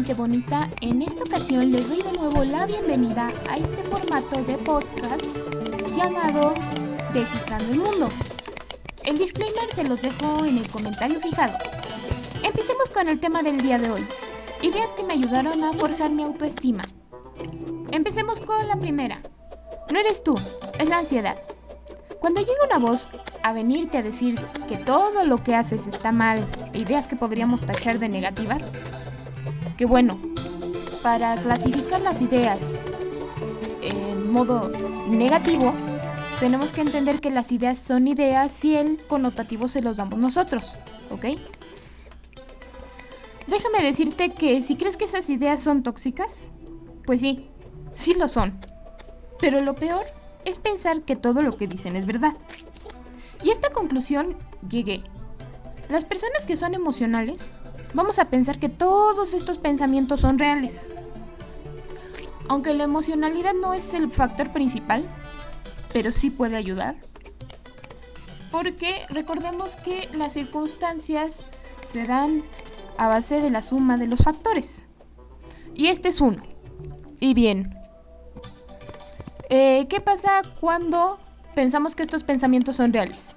gente bonita, en esta ocasión les doy de nuevo la bienvenida a este formato de podcast llamado Descifrando el Mundo. El disclaimer se los dejo en el comentario fijado. Empecemos con el tema del día de hoy, ideas que me ayudaron a forjar mi autoestima. Empecemos con la primera. No eres tú, es la ansiedad. Cuando llega una voz a venirte a decir que todo lo que haces está mal, ideas que podríamos tachar de negativas, que bueno, para clasificar las ideas en modo negativo, tenemos que entender que las ideas son ideas y el connotativo se los damos nosotros, ¿ok? Déjame decirte que si crees que esas ideas son tóxicas, pues sí lo son. Pero lo peor es pensar que todo lo que dicen es verdad. Y a esta conclusión llegué. Las personas que son emocionales, vamos a pensar que todos estos pensamientos son reales. Aunque la emocionalidad no es el factor principal, pero sí puede ayudar. Porque recordemos que las circunstancias se dan a base de la suma de los factores. Y este es uno. Y bien, ¿qué pasa cuando pensamos que estos pensamientos son reales?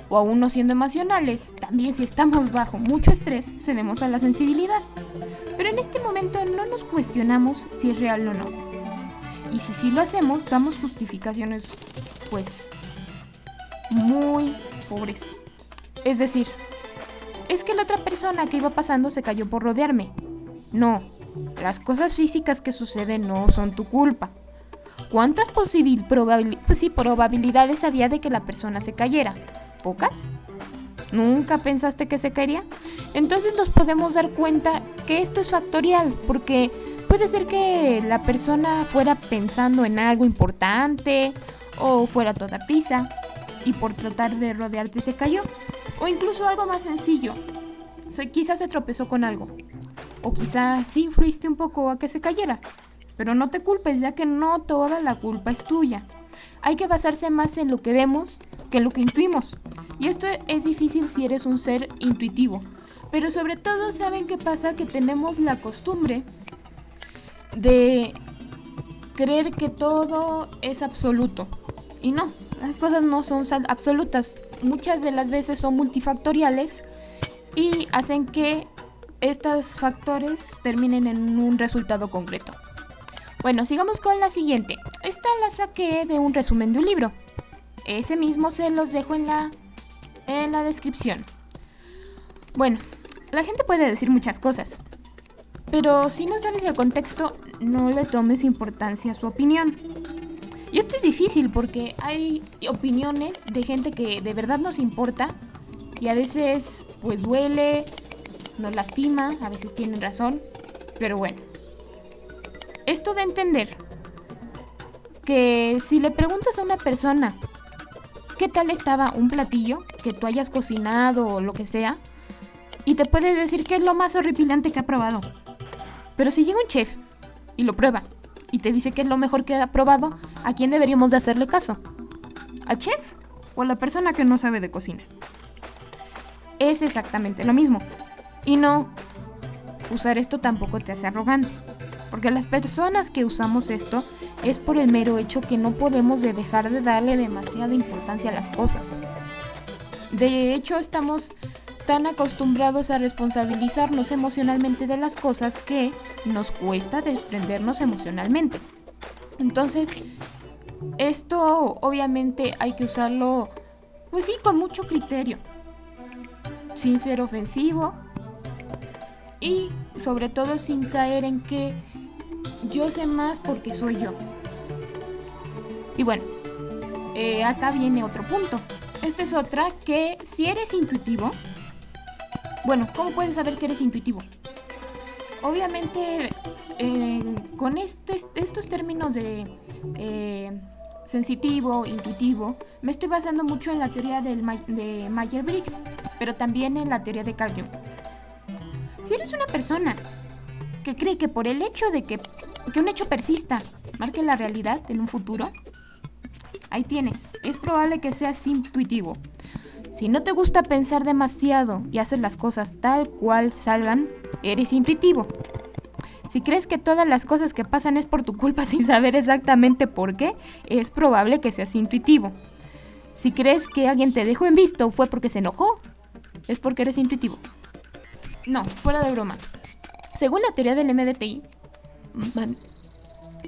O aún no siendo emocionales, también si estamos bajo mucho estrés, cedemos a la sensibilidad. Pero en este momento no nos cuestionamos si es real o no. Y si sí lo hacemos, damos justificaciones, pues, muy pobres. Es decir, es que la otra persona que iba pasando se cayó por rodearme. No, las cosas físicas que suceden no son tu culpa. ¿Cuántas probabilidades había de que la persona se cayera? ¿Pocas? ¿Nunca pensaste que se caería? Entonces nos podemos dar cuenta que esto es factorial, porque puede ser que la persona fuera pensando en algo importante o fuera toda prisa y por tratar de rodearte se cayó. O incluso algo más sencillo, quizás se tropezó con algo. O quizás sí influiste un poco a que se cayera. Pero no te culpes, ya que no toda la culpa es tuya. Hay que basarse más en lo que vemos que en lo que intuimos. Y esto es difícil si eres un ser intuitivo. Pero sobre todo, ¿saben qué pasa? Que tenemos la costumbre de creer que todo es absoluto. Y no, las cosas no son absolutas. Muchas de las veces son multifactoriales y hacen que estos factores terminen en un resultado concreto. Bueno, sigamos con la siguiente. Esta la saqué de un resumen de un libro. Ese mismo se los dejo en la descripción. Bueno, la gente puede decir muchas cosas, pero si no sabes el contexto, no le tomes importancia a su opinión. Y esto es difícil porque hay opiniones de gente que de verdad nos importa y a veces pues duele, nos lastima, a veces tienen razón, pero bueno. Esto de entender que si le preguntas a una persona qué tal estaba un platillo que tú hayas cocinado o lo que sea, y te puede decir que es lo más horripilante que ha probado. Pero si llega un chef y lo prueba y te dice que es lo mejor que ha probado, ¿a quién deberíamos de hacerle caso? ¿Al chef o a la persona que no sabe de cocina? Es exactamente lo mismo. Y no, usar esto tampoco te hace arrogante. Porque las personas que usamos esto es por el mero hecho que no podemos dejar de darle demasiada importancia a las cosas. De hecho, estamos tan acostumbrados a responsabilizarnos emocionalmente de las cosas que nos cuesta desprendernos emocionalmente. Entonces, esto obviamente hay que usarlo, pues sí, con mucho criterio, sin ser ofensivo y sobre todo sin caer en que yo sé más porque soy yo. Y bueno, acá viene otro punto. Esta es otra que si eres intuitivo, bueno, ¿cómo puedes saber que eres intuitivo? Obviamente, con estos términos de sensitivo, intuitivo, me estoy basando mucho en la teoría de Myers-Briggs, pero también en la teoría de Carl Jung. Si eres una persona que cree que por el hecho de que un hecho persista marque la realidad en un futuro, ahí tienes, es probable que seas intuitivo. Si no te gusta pensar demasiado y haces las cosas tal cual salgan, eres intuitivo. Si crees que todas las cosas que pasan es por tu culpa sin saber exactamente por qué, es probable que seas intuitivo. Si crees que alguien te dejó en visto fue porque se enojó, es porque eres intuitivo. No, fuera de broma. Según la teoría del MBTI,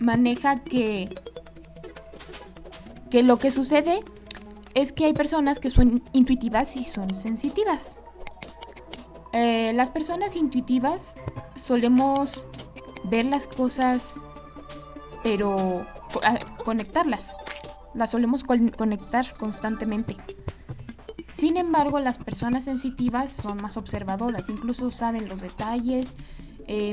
maneja que lo que sucede es que hay personas que son intuitivas y son sensitivas. Las personas intuitivas solemos ver las cosas, pero conectarlas. Las solemos conectar constantemente. Sin embargo, las personas sensitivas son más observadoras, incluso saben los detalles.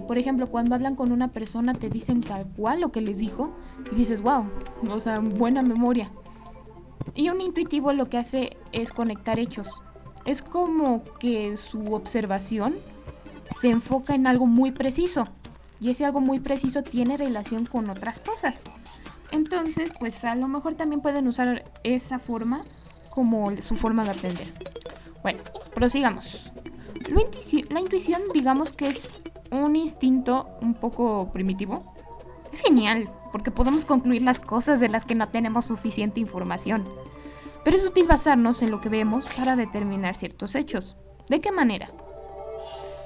Por ejemplo, cuando hablan con una persona te dicen tal cual lo que les dijo y dices, wow, o sea, buena memoria. Y un intuitivo lo que hace es conectar hechos. Es como que su observación se enfoca en algo muy preciso y ese algo muy preciso tiene relación con otras cosas. Entonces, pues a lo mejor también pueden usar esa forma como su forma de aprender. Bueno, prosigamos. La intuición, digamos que es un instinto un poco primitivo. Es genial, porque podemos concluir las cosas de las que no tenemos suficiente información. Pero es útil basarnos en lo que vemos para determinar ciertos hechos. ¿De qué manera?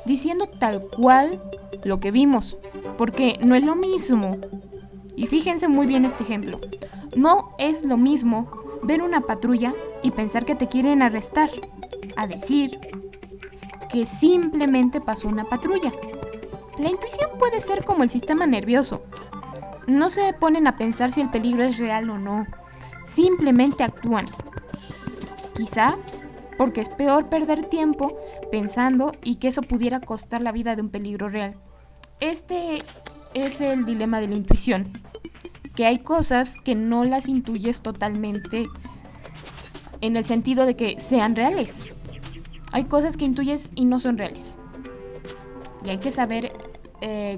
Diciendo tal cual lo que vimos, porque no es lo mismo. Y fíjense muy bien este ejemplo. No es lo mismo ver una patrulla y pensar que te quieren arrestar, a decir que simplemente pasó una patrulla. La intuición puede ser como el sistema nervioso. No se ponen a pensar si el peligro es real o no. Simplemente actúan. Quizá porque es peor perder tiempo pensando y que eso pudiera costar la vida de un peligro real. Este es el dilema de la intuición, que hay cosas que no las intuyes totalmente en el sentido de que sean reales. Hay cosas que intuyes y no son reales. Y hay que saber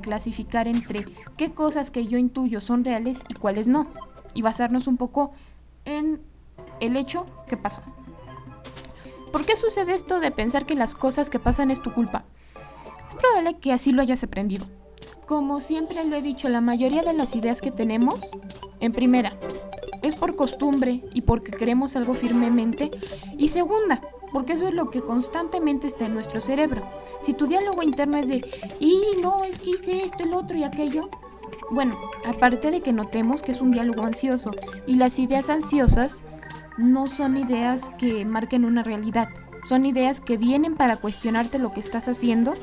clasificar entre qué cosas que yo intuyo son reales y cuáles no. Y basarnos un poco en el hecho que pasó. ¿Por qué sucede esto de pensar que las cosas que pasan es tu culpa? Es probable que así lo hayas aprendido. Como siempre lo he dicho, la mayoría de las ideas que tenemos, en primera, es por costumbre y porque creemos algo firmemente. Y segunda, porque eso es lo que constantemente está en nuestro cerebro. Si tu diálogo interno es de, no, es que hice esto, el otro y aquello. Bueno, aparte de que notemos que es un diálogo ansioso y las ideas ansiosas no son ideas que marquen una realidad. Son ideas que vienen para cuestionarte lo que estás haciendo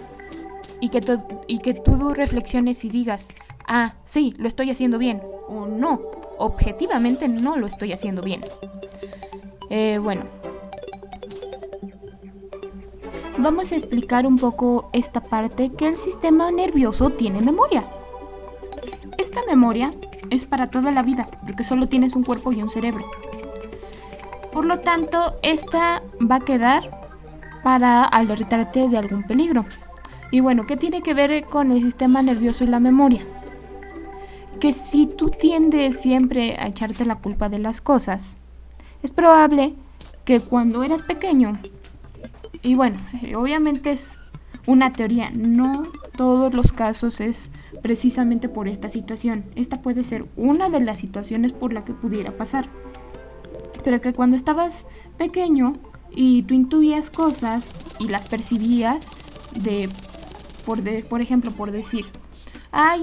y que tú reflexiones y digas, sí, lo estoy haciendo bien, o no, objetivamente no lo estoy haciendo bien. Bueno, vamos a explicar un poco esta parte que el sistema nervioso tiene memoria. Esta memoria es para toda la vida, porque solo tienes un cuerpo y un cerebro. Por lo tanto, esta va a quedar para alertarte de algún peligro. Y bueno, ¿qué tiene que ver con el sistema nervioso y la memoria? Que si tú tiendes siempre a echarte la culpa de las cosas, es probable que cuando eras pequeño, y bueno, obviamente es una teoría, no todos los casos es precisamente por esta situación. Esta puede ser una de las situaciones por la que pudiera pasar. Pero que cuando estabas pequeño y tú intuías cosas y las percibías por ejemplo, por decir,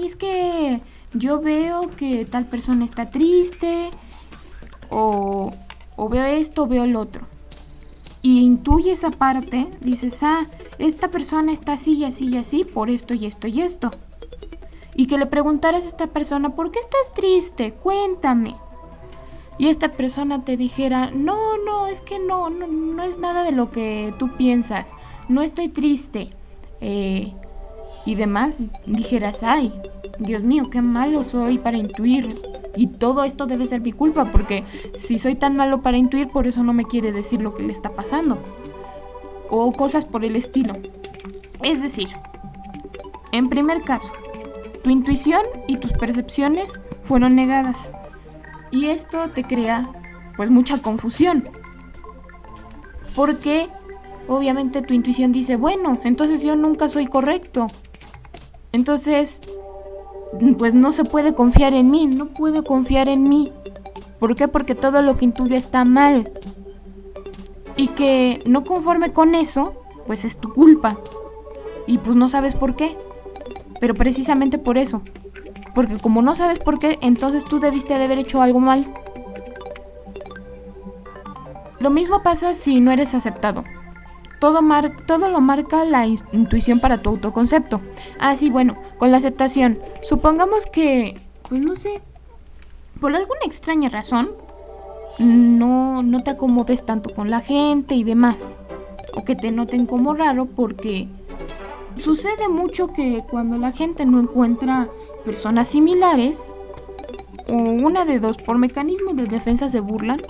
es que yo veo que tal persona está triste o veo esto o veo el otro. Y intuye esa parte, dices, esta persona está así y así y así por esto y esto y esto. Y que le preguntaras a esta persona, ¿por qué estás triste? Cuéntame. Y esta persona te dijera, no, es que no es nada de lo que tú piensas, no estoy triste. Y demás, dijeras, Dios mío, qué malo soy para intuir. Y todo esto debe ser mi culpa, porque si soy tan malo para intuir, por eso no me quiere decir lo que le está pasando. O cosas por el estilo. Es decir, en primer caso, tu intuición y tus percepciones fueron negadas. Y esto te crea, pues, mucha confusión. Porque obviamente tu intuición dice, bueno, entonces yo nunca soy correcto. Entonces, pues no se puede confiar en mí, no puedo confiar en mí. ¿Por qué? Porque todo lo que intuyo está mal. Y que no conforme con eso, pues es tu culpa. Y pues no sabes por qué. Pero precisamente por eso. Porque como no sabes por qué, entonces tú debiste de haber hecho algo mal. Lo mismo pasa si no eres aceptado. Todo lo marca la intuición para tu autoconcepto. Sí, bueno, con la aceptación. Supongamos que, pues no sé, por alguna extraña razón, no te acomodes tanto con la gente y demás. O que te noten como raro porque sucede mucho que cuando la gente no encuentra personas similares, o una de dos, por mecanismo de defensa se burlan.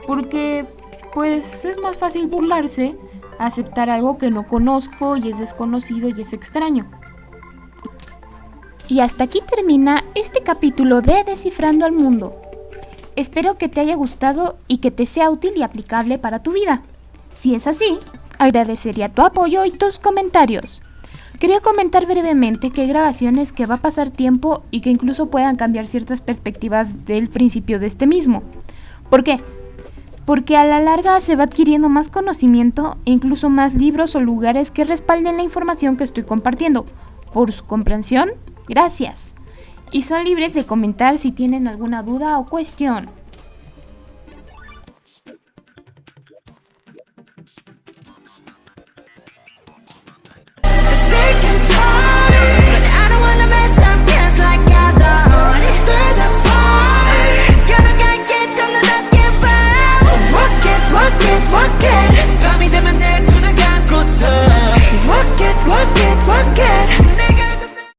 Porque pues es más fácil burlarse a aceptar algo que no conozco y es desconocido y es extraño. Y hasta aquí termina este capítulo de Descifrando al Mundo. Espero que te haya gustado y que te sea útil y aplicable para tu vida. Si es así, agradecería tu apoyo y tus comentarios. Quería comentar brevemente que hay grabaciones que va a pasar tiempo y que incluso puedan cambiar ciertas perspectivas del principio de este mismo. ¿Por qué? Porque a la larga se va adquiriendo más conocimiento e incluso más libros o lugares que respalden la información que estoy compartiendo. Por su comprensión, gracias. Y son libres de comentar si tienen alguna duda o cuestión.